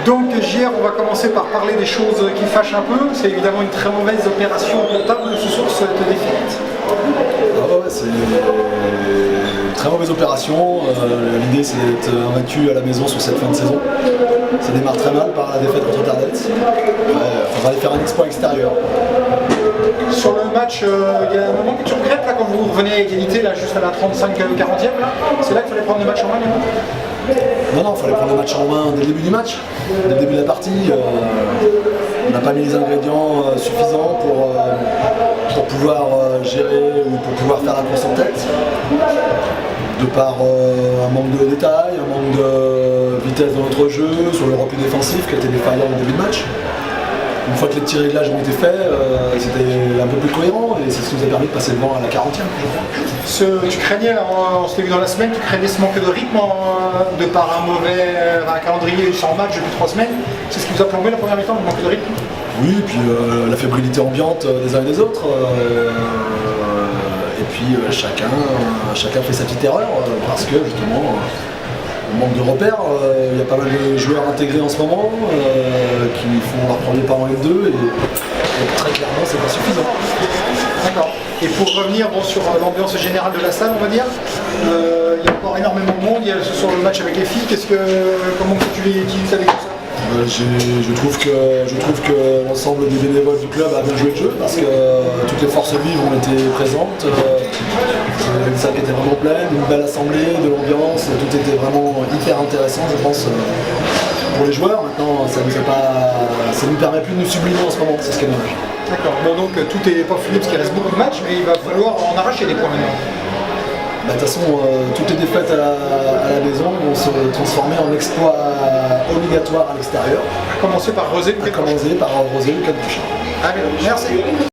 Donc JR, on va commencer par parler des choses qui fâchent un peu. C'est évidemment une très mauvaise opération comptable de ce soir, cette défaite. Ah ouais, c'est une très mauvaise opération. L'idée c'est d'être invaincu à la maison sur cette fin de saison. Ça démarre très mal par la défaite contre Tardets. Il faudra aller faire un exploit extérieur. Sur le match, il y a un moment que tu regrettes là, quand vous revenez à égalité là, juste à la 35-40e, c'est là qu'il fallait prendre le match en main. Non, il fallait prendre le match en main dès le début du match, dès le début de la partie. On n'a pas mis les ingrédients suffisants pour pouvoir gérer ou pour pouvoir faire la course en tête. De par un manque de détails, un manque de vitesse dans notre jeu, sur le repli défensif qui a été défaillant au début de match. Une fois que les tirs réglages ont été faits, c'était un peu plus cohérent et c'est ce qui nous a permis de passer devant à la 40e. Tu craignais, on s'était vu dans la semaine, tu craignais ce manque de rythme de par un calendrier sans match depuis 3 semaines. C'est ce qui vous a plombé la première mi-temps, le manque de rythme? Oui, et puis la fébrilité ambiante des uns et des autres. Et puis chacun fait sa petite erreur parce que justement on manque de repères. Il y a pas mal de joueurs intégrés en ce moment qui font leur premier pas en L2 et très clairement c'est pas suffisant. D'accord. Et pour revenir sur l'ambiance générale de la salle, on va dire, il y a encore énormément de monde, il y a ce soir le match avec les filles, comment tu les utilises avec tout ça? Je trouve que l'ensemble des bénévoles du club a bien joué le jeu parce que toutes les forces vives ont été présentes. Une salle qui était vraiment pleine, une belle assemblée, de l'ambiance, tout était vraiment hyper intéressant je pense pour les joueurs. Maintenant ça nous permet plus de nous sublimer en ce moment, c'est ce qui est dommage. D'accord, bon, donc tout est pas fini parce qu'il reste beaucoup de matchs, mais il va falloir en arracher des points maintenant. De toute façon, toutes les défaites à la maison vont se transformer en exploit obligatoire à l'extérieur. À commencer par Rosé le week-end prochain. Allez, merci.